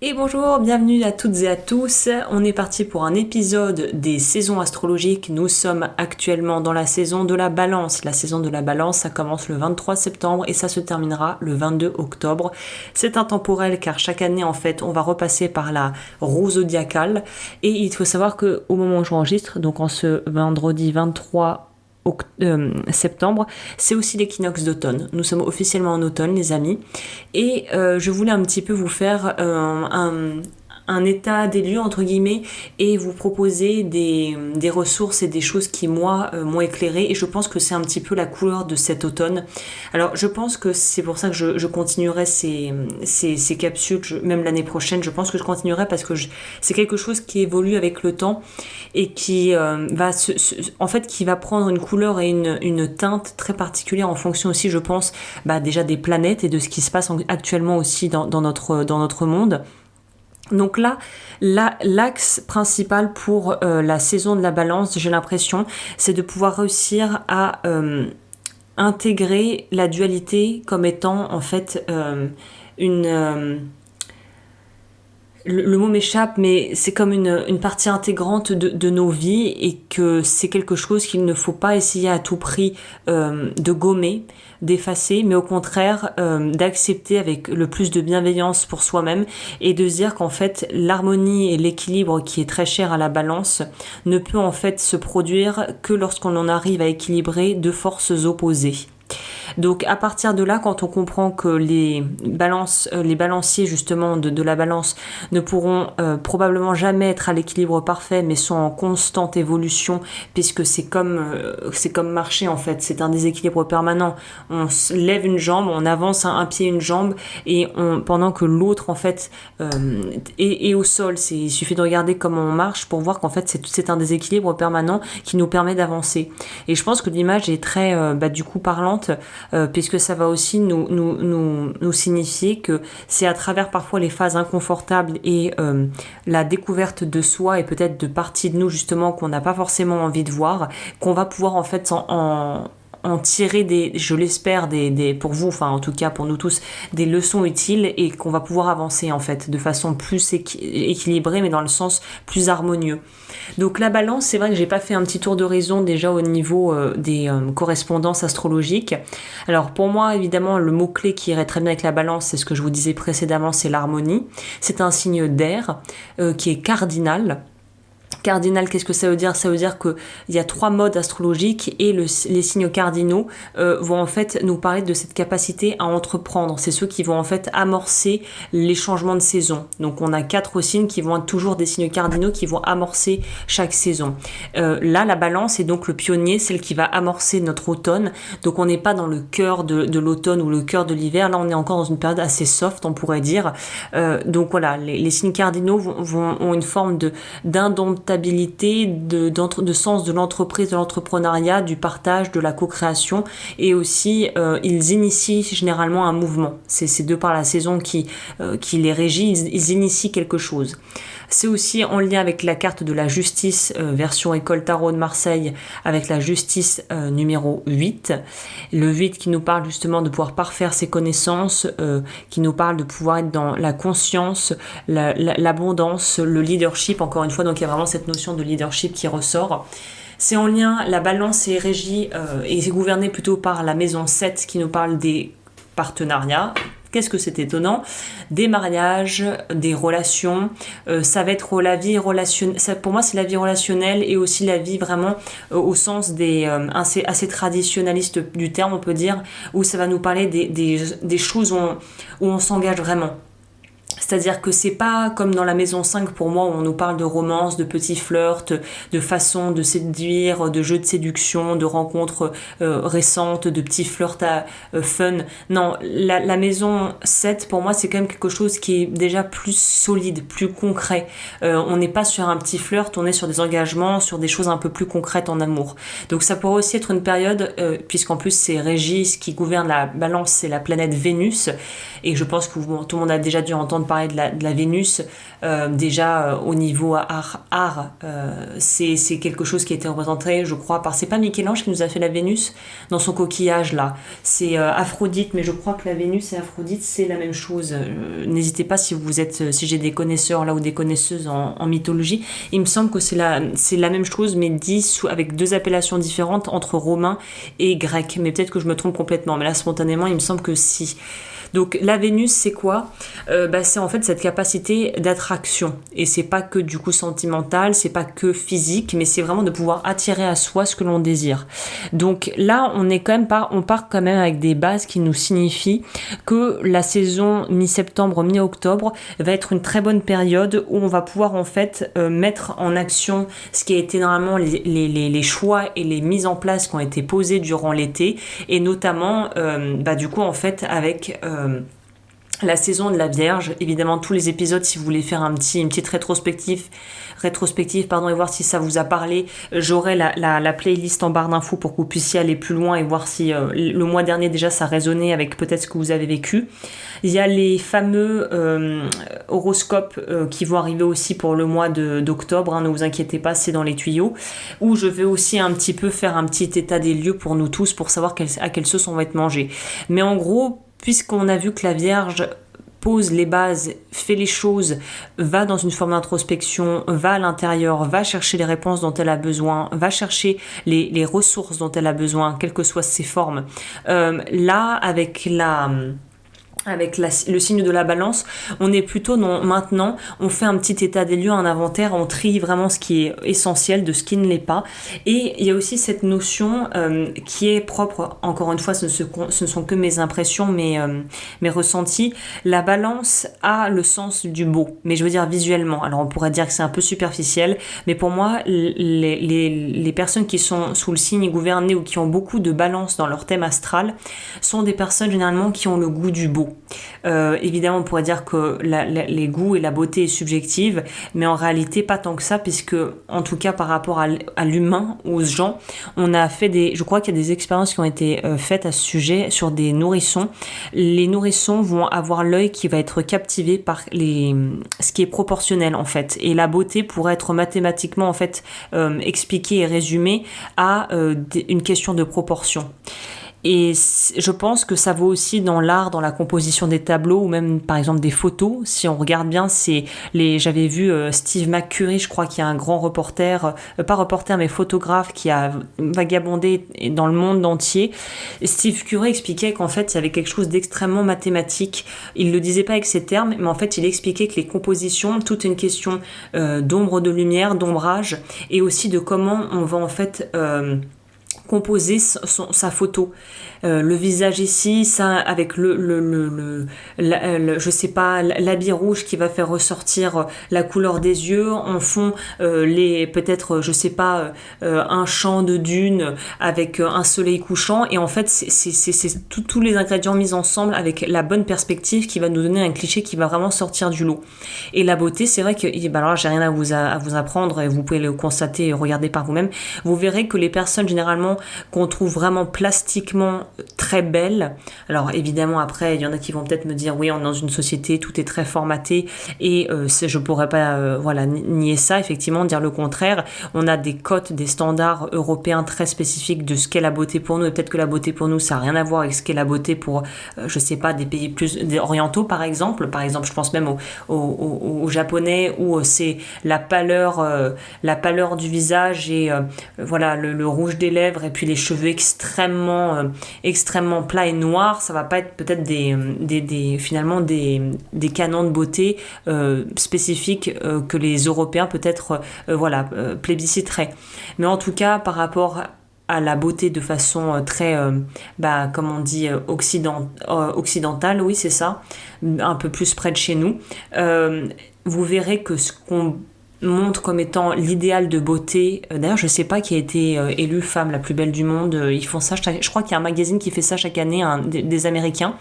Et bonjour, bienvenue à toutes et à tous. On est parti pour un épisode des saisons astrologiques. Nous sommes actuellement dans la saison de la Balance. La saison de la Balance, ça commence le 23 septembre et ça se terminera le 22 octobre. C'est intemporel car chaque année, en fait, on va repasser par la roue zodiacale. Et il faut savoir que au moment où j'enregistre, donc en ce vendredi 23 septembre, c'est aussi l'équinoxe d'automne. Nous sommes officiellement en automne, les amis. Et je voulais un petit peu vous faire un état des lieux, entre guillemets, et vous proposer des ressources et des choses qui, moi, m'ont éclairé. Et je pense que c'est un petit peu la couleur de cet automne. Alors, je pense que c'est pour ça que je continuerai ces capsules, même l'année prochaine. Je pense que je continuerai parce que c'est quelque chose qui évolue avec le temps et qui en fait, qui va prendre une couleur et une teinte très particulière en fonction aussi, je pense, déjà des planètes et de ce qui se passe actuellement aussi dans notre monde. Donc là, l'axe principal pour la saison de la Balance, j'ai l'impression, c'est de pouvoir réussir à intégrer la dualité comme étant en fait une... le mot m'échappe, mais c'est comme une partie intégrante de nos vies et que c'est quelque chose qu'il ne faut pas essayer à tout prix de gommer, d'effacer, mais au contraire d'accepter avec le plus de bienveillance pour soi-même et de se dire qu'en fait l'harmonie et l'équilibre qui est très cher à la Balance ne peut en fait se produire que lorsqu'on en arrive à équilibrer deux forces opposées. Donc à partir de là, quand on comprend que les balanciers justement de la Balance ne pourront probablement jamais être à l'équilibre parfait, mais sont en constante évolution, puisque c'est comme marcher en fait, c'est un déséquilibre permanent. On lève une jambe, on avance un pied, une jambe, et pendant que l'autre en fait est au sol. Il suffit de regarder comment on marche pour voir qu'en fait c'est un déséquilibre permanent qui nous permet d'avancer. Et je pense que l'image est très du coup parlante. Puisque ça va aussi nous signifier que c'est à travers parfois les phases inconfortables et la découverte de soi et peut-être de parties de nous justement qu'on n'a pas forcément envie de voir, qu'on va pouvoir en fait en tirer je l'espère, pour vous, enfin en tout cas pour nous tous, des leçons utiles et qu'on va pouvoir avancer en fait de façon plus équilibrée mais dans le sens plus harmonieux. Donc la Balance, c'est vrai que j'ai pas fait un petit tour d'horizon déjà au niveau des correspondances astrologiques. Alors pour moi évidemment le mot-clé qui irait très bien avec la Balance, c'est ce que je vous disais précédemment, c'est l'harmonie. C'est un signe d'air qui est cardinal. Cardinal, qu'est-ce que ça veut dire? Ça veut dire qu'il y a 3 modes astrologiques et les signes cardinaux vont en fait nous parler de cette capacité à entreprendre. C'est ceux qui vont en fait amorcer les changements de saison. Donc on a 4 signes qui vont être toujours des signes cardinaux qui vont amorcer chaque saison. Là, la Balance est donc le pionnier, celle qui va amorcer notre automne. Donc on n'est pas dans le cœur de l'automne ou le cœur de l'hiver. Là, on est encore dans une période assez soft, on pourrait dire. Donc voilà, les signes cardinaux ont une forme d'indomptabilité, de sens de l'entreprise, de l'entrepreneuriat, du partage, de la co-création, et aussi ils initient généralement un mouvement. C'est de par la saison qui les régit, ils initient quelque chose. C'est aussi en lien avec la carte de la justice, version École Tarot de Marseille, avec la justice numéro 8. Le 8 qui nous parle justement de pouvoir parfaire ses connaissances, qui nous parle de pouvoir être dans la conscience, l'abondance, le leadership, encore une fois, donc il y a vraiment cette notion de leadership qui ressort. C'est en lien, la Balance est régie et est gouvernée plutôt par la maison 7 qui nous parle des partenariats. Qu'est-ce que c'est étonnant? Des mariages, des relations, ça va être la vie relationnelle. Pour moi, c'est la vie relationnelle et aussi la vie vraiment au sens assez traditionnaliste du terme, on peut dire, où ça va nous parler des choses où on s'engage vraiment. C'est-à-dire que c'est pas comme dans la maison 5 pour moi où on nous parle de romance, de petits flirts, de façon de séduire, de jeux de séduction, de rencontres récentes, de petits flirts fun. Non, la maison 7 pour moi c'est quand même quelque chose qui est déjà plus solide, plus concret. On n'est pas sur un petit flirt, on est sur des engagements, sur des choses un peu plus concrètes en amour. Donc ça pourrait aussi être une période, puisqu'en plus c'est Régis qui gouverne la Balance, c'est la planète Vénus, et je pense que tout le monde a déjà dû entendre parler parler de la Vénus, déjà au niveau art, c'est quelque chose qui a été représenté, je crois, c'est pas Michel-Ange qui nous a fait la Vénus dans son coquillage là, c'est Aphrodite, mais je crois que la Vénus et Aphrodite c'est la même chose. N'hésitez pas si j'ai des connaisseurs là ou des connaisseuses en mythologie, il me semble que c'est la même chose mais dit avec deux appellations différentes entre romain et grec, mais peut-être que je me trompe complètement, mais là spontanément il me semble que si. Donc la Vénus c'est quoi? C'est en fait cette capacité d'attraction, et c'est pas que du coup sentimental, c'est pas que physique, mais c'est vraiment de pouvoir attirer à soi ce que l'on désire. Donc là on part quand même avec des bases qui nous signifient que la saison mi-septembre, mi-octobre va être une très bonne période où on va pouvoir en fait mettre en action ce qui a été normalement les choix et les mises en place qui ont été posées durant l'été, et notamment du coup en fait avec la saison de la Vierge. Évidemment tous les épisodes, si vous voulez faire une petite rétrospective et voir si ça vous a parlé, j'aurai la playlist en barre d'infos pour que vous puissiez aller plus loin et voir si le mois dernier déjà ça résonnait avec peut-être ce que vous avez vécu. Il y a les fameux horoscopes qui vont arriver aussi pour le mois d'octobre, ne vous inquiétez pas, c'est dans les tuyaux, où je vais aussi un petit peu faire un petit état des lieux pour nous tous, pour savoir à quelle sauce on va être mangé. Mais en gros, puisqu'on a vu que la Vierge pose les bases, fait les choses, va dans une forme d'introspection, va à l'intérieur, va chercher les réponses dont elle a besoin, va chercher les ressources dont elle a besoin, quelles que soient ses formes. Là, avec le signe de la balance, on est plutôt maintenant, on fait un petit état des lieux, un inventaire, on trie vraiment ce qui est essentiel de ce qui ne l'est pas. Et il y a aussi cette notion qui est propre, encore une fois, ce ne sont que mes impressions, mes ressentis. La balance a le sens du beau, mais je veux dire visuellement. Alors on pourrait dire que c'est un peu superficiel, mais pour moi, les personnes qui sont sous le signe gouverné ou qui ont beaucoup de balance dans leur thème astral sont des personnes généralement qui ont le goût du beau. Évidemment on pourrait dire que les goûts et la beauté est subjective, mais en réalité pas tant que ça, puisque en tout cas par rapport à l'humain, aux gens, on a fait je crois qu'il y a des expériences qui ont été faites à ce sujet sur des nourrissons. Les nourrissons vont avoir l'œil qui va être captivé par ce qui est proportionnel en fait, et la beauté pourrait être mathématiquement en fait expliquée et résumée à une question de proportion. Et je pense que ça vaut aussi dans l'art, dans la composition des tableaux ou même par exemple des photos. Si on regarde bien, j'avais vu Steve McCurry, je crois, qui est un grand reporter, pas reporter mais photographe, qui a vagabondé dans le monde entier. Et Steve Curry expliquait qu'en fait il y avait quelque chose d'extrêmement mathématique. Il le disait pas avec ces termes, mais en fait il expliquait que les compositions, toute une question d'ombre, de lumière, d'ombrage, et aussi de comment on va en fait composer sa photo. Le visage ici, ça avec je sais pas, l'habit rouge qui va faire ressortir la couleur des yeux, en fond peut-être je sais pas, un champ de dunes avec un soleil couchant, et en fait c'est tous les ingrédients mis ensemble avec la bonne perspective qui va nous donner un cliché qui va vraiment sortir du lot. Et la beauté, c'est vrai que alors j'ai rien à vous apprendre, et vous pouvez le constater et regarder par vous-même. Vous verrez que les personnes généralement qu'on trouve vraiment plastiquement très belles, alors évidemment après il y en a qui vont peut-être me dire oui, on est dans une société, tout est très formaté, et je pourrais pas nier ça, effectivement, dire le contraire. On a des cotes, des standards européens très spécifiques de ce qu'est la beauté pour nous, et peut-être que la beauté pour nous ça n'a rien à voir avec ce qu'est la beauté pour je sais pas, des pays plus orientaux par exemple, je pense même aux japonais, où c'est la pâleur du visage et le rouge des lèvres, et puis les cheveux extrêmement plats et noirs. Ça va pas être peut-être finalement des canons de beauté spécifiques que les Européens peut-être plébisciteraient. Mais en tout cas, par rapport à la beauté de façon très comme on dit occidentale, oui c'est ça, un peu plus près de chez nous, vous verrez que ce qu'on montre comme étant l'idéal de beauté, d'ailleurs je sais pas qui a été élue femme la plus belle du monde, ils font ça, je crois qu'il y a un magazine qui fait ça chaque année, des Américains.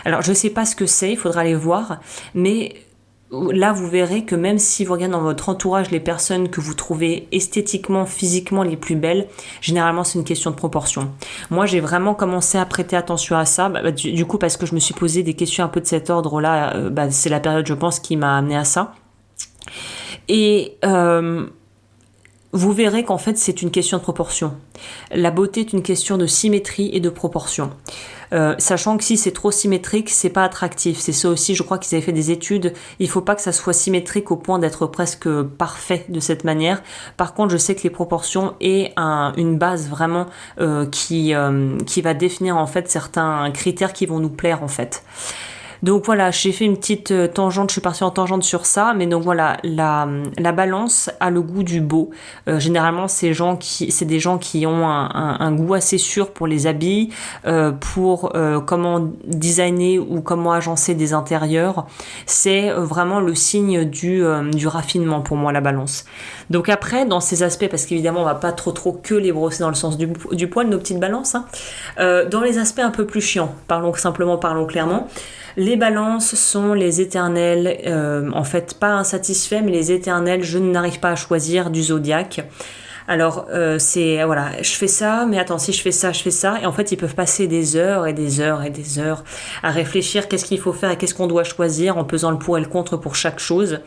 Alors je sais pas ce que c'est, il faudra aller voir, mais là, vous verrez que même si vous regardez dans votre entourage les personnes que vous trouvez esthétiquement, physiquement les plus belles, généralement c'est une question de proportion. Moi, j'ai vraiment commencé à prêter attention à ça, du coup parce que je me suis posé des questions un peu de cet ordre-là, c'est la période, je pense, qui m'a amené à ça. Et vous verrez qu'en fait, c'est une question de proportion. La beauté est une question de symétrie et de proportion. Sachant que si c'est trop symétrique, c'est pas attractif. C'est ça aussi, je crois qu'ils avaient fait des études. Il faut pas que ça soit symétrique au point d'être presque parfait de cette manière. Par contre, je sais que les proportions est une base vraiment qui va définir en fait certains critères qui vont nous plaire en fait. Donc voilà, j'ai fait une petite tangente, je suis partie en tangente sur ça, mais donc voilà, la balance a le goût du beau. Généralement, c'est des gens qui ont un goût assez sûr pour les habits, pour comment designer ou comment agencer des intérieurs. C'est vraiment le signe du raffinement pour moi, la balance. Donc après, dans ces aspects, parce qu'évidemment, on va pas trop que les brosser dans le sens du poil, nos petites balances, hein. Dans les aspects un peu plus chiants, parlons clairement, les balances sont les éternels, en fait pas insatisfaits, mais les éternels, je n'arrive pas à choisir du zodiaque. Alors, je fais ça, mais attends, si je fais ça, et en fait, ils peuvent passer des heures et des heures et des heures à réfléchir qu'est-ce qu'il faut faire et qu'est-ce qu'on doit choisir en pesant le pour et le contre pour chaque chose.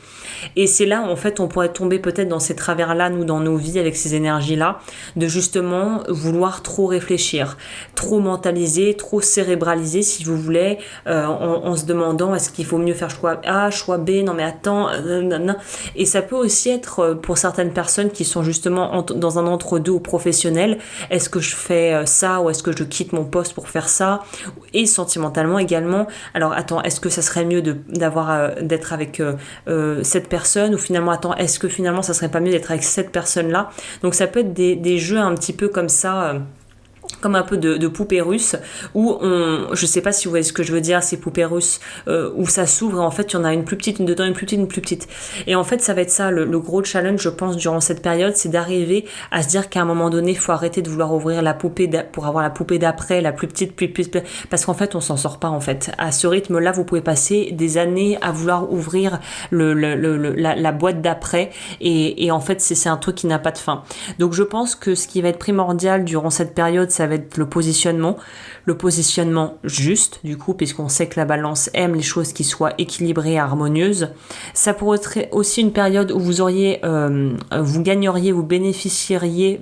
Et c'est là, en fait, on pourrait tomber peut-être dans ces travers-là, nous, dans nos vies, avec ces énergies-là, de justement vouloir trop réfléchir, trop mentaliser, trop cérébraliser, si vous voulez, en se demandant est-ce qu'il faut mieux faire choix A, choix B, non mais attends, et ça peut aussi être pour certaines personnes qui sont justement dans un entre-deux ou professionnel, est-ce que je fais ça ou est-ce que je quitte mon poste pour faire ça, et sentimentalement également, alors attends, est-ce que ça serait mieux d'être avec cette personne, ou finalement attends, est-ce que finalement ça serait pas mieux d'être avec cette personne-là. Donc ça peut être des jeux un petit peu comme ça, comme un peu de poupées russes, où je sais pas si vous voyez ce que je veux dire, ces poupées russes où ça s'ouvre et en fait il y en a une plus petite, une dedans, une plus petite, une plus petite. Et en fait ça va être ça, le gros challenge je pense durant cette période, c'est d'arriver à se dire qu'à un moment donné il faut arrêter de vouloir ouvrir la poupée pour avoir la poupée d'après, la plus petite, parce qu'en fait on s'en sort pas en fait. À ce rythme là vous pouvez passer des années à vouloir ouvrir la boîte d'après et en fait c'est un truc qui n'a pas de fin. Donc je pense que ce qui va être primordial durant cette période, ça va être le positionnement juste du coup, puisqu'on sait que la balance aime les choses qui soient équilibrées et harmonieuses. Ça pourrait être aussi une période où vous gagneriez, vous bénéficieriez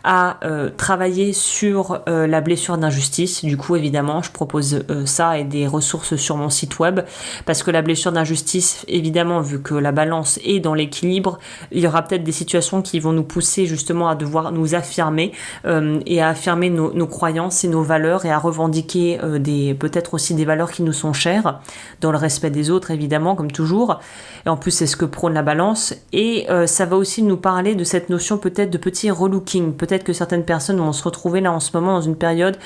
à travailler sur la blessure d'injustice. Du coup évidemment je propose ça et des ressources sur mon site web, parce que la blessure d'injustice, évidemment, vu que la balance est dans l'équilibre, il y aura peut-être des situations qui vont nous pousser justement à devoir nous affirmer et à affirmer nos croyances et nos valeurs et à revendiquer peut-être aussi des valeurs qui nous sont chères, dans le respect des autres évidemment, comme toujours. Et en plus c'est ce que prône la balance. Et ça va aussi nous parler de cette notion peut-être de petit relooking. Peut-être que certaines personnes vont se retrouver là en ce moment dans une période,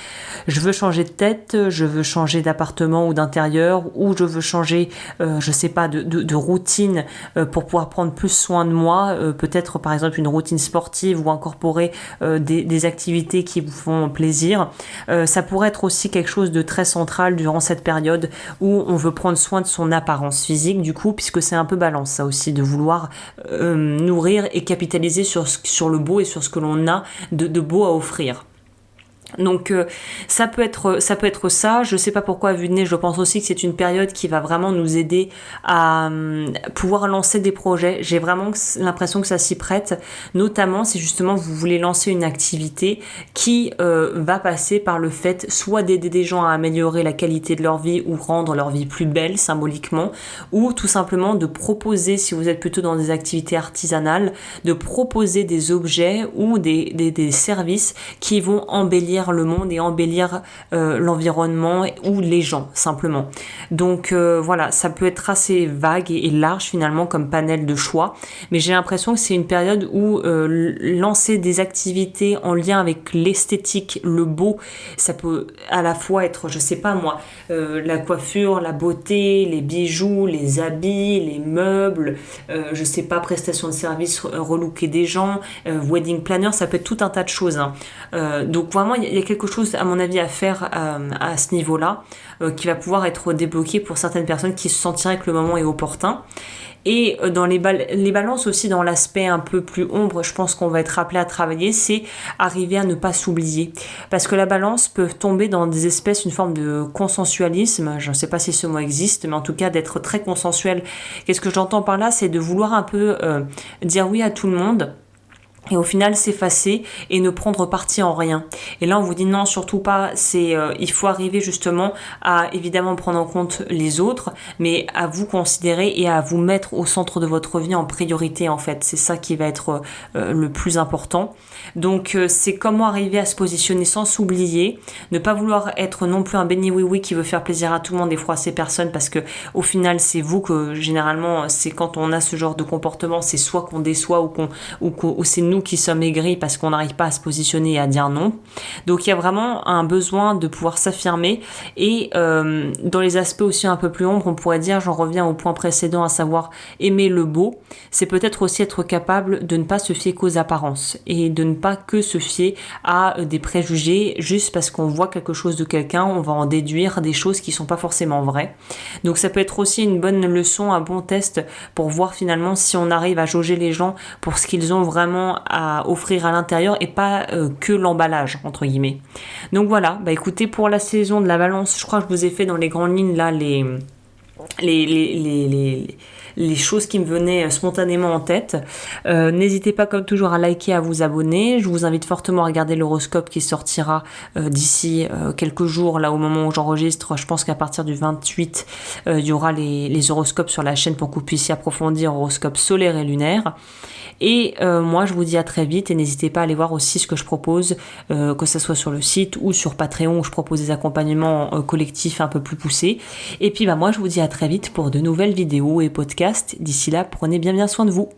je veux changer de tête, je veux changer d'appartement ou d'intérieur, ou je veux changer je sais pas, de routine pour pouvoir prendre plus soin de moi, peut-être par exemple une routine sportive ou incorporer des activités qui vous font plaisir. Ça pourrait être aussi quelque chose de très central durant cette période où on veut prendre soin de son apparence physique du coup, puisque c'est un peu balance ça aussi, de vouloir nourrir et capitaliser sur le beau et sur ce que l'on a de beau à offrir. Donc ça peut être ça. Je sais pas pourquoi, vu de nez, je pense aussi que c'est une période qui va vraiment nous aider à pouvoir lancer des projets. J'ai vraiment l'impression que ça s'y prête, notamment si justement vous voulez lancer une activité qui va passer par le fait soit d'aider des gens à améliorer la qualité de leur vie ou rendre leur vie plus belle symboliquement, ou tout simplement de proposer, si vous êtes plutôt dans des activités artisanales, de proposer des objets ou des services qui vont embellir le monde et embellir l'environnement ou les gens simplement. Donc voilà, ça peut être assez vague et large finalement comme panel de choix, mais j'ai l'impression que c'est une période où lancer des activités en lien avec l'esthétique, le beau, ça peut à la fois être, je sais pas moi, la coiffure, la beauté, les bijoux, les habits, les meubles, je sais pas, prestation de services, relooker des gens, wedding planner, ça peut être tout un tas de choses, hein. Donc vraiment il y a quelque chose, à mon avis, à faire à ce niveau-là, qui va pouvoir être débloqué pour certaines personnes qui se sentiraient que le moment est opportun. Et dans les balances aussi, dans l'aspect un peu plus ombre, je pense qu'on va être appelé à travailler, c'est arriver à ne pas s'oublier. Parce que la balance peut tomber dans des espèces, une forme de consensualisme, je ne sais pas si ce mot existe, mais en tout cas d'être très consensuel. Qu'est-ce que j'entends par là? C'est de vouloir un peu dire oui à tout le monde, et au final s'effacer et ne prendre parti en rien. Et là on vous dit non, surtout pas, il faut arriver justement à évidemment prendre en compte les autres, mais à vous considérer et à vous mettre au centre de votre vie en priorité en fait. C'est ça qui va être le plus important. Donc c'est comment arriver à se positionner sans s'oublier, ne pas vouloir être non plus un béni oui-oui qui veut faire plaisir à tout le monde et froisser personne, parce que au final c'est vous que généralement, c'est quand on a ce genre de comportement, c'est soit qu'on déçoit ou c'est nous qui sommes aigris parce qu'on n'arrive pas à se positionner et à dire non. Donc il y a vraiment un besoin de pouvoir s'affirmer, et dans les aspects aussi un peu plus ombres, on pourrait dire, j'en reviens au point précédent, à savoir aimer le beau, c'est peut-être aussi être capable de ne pas se fier qu'aux apparences et de ne pas que se fier à des préjugés juste parce qu'on voit quelque chose de quelqu'un, on va en déduire des choses qui sont pas forcément vraies. Donc ça peut être aussi une bonne leçon, un bon test pour voir finalement si on arrive à jauger les gens pour ce qu'ils ont vraiment à offrir à l'intérieur et pas que l'emballage entre guillemets. Donc voilà, écoutez, pour la saison de la Balance, je crois que je vous ai fait dans les grandes lignes là les choses qui me venaient spontanément en tête. N'hésitez pas comme toujours à liker, à vous abonner. Je vous invite fortement à regarder l'horoscope qui sortira d'ici quelques jours, là au moment où j'enregistre. Je pense qu'à partir du 28, il y aura les horoscopes sur la chaîne pour que vous puissiez approfondir horoscope solaire et lunaire. Et moi je vous dis à très vite, et n'hésitez pas à aller voir aussi ce que je propose, que ce soit sur le site ou sur Patreon, où je propose des accompagnements collectifs un peu plus poussés. Et puis moi je vous dis à très vite pour de nouvelles vidéos et podcasts. D'ici là, prenez bien soin de vous.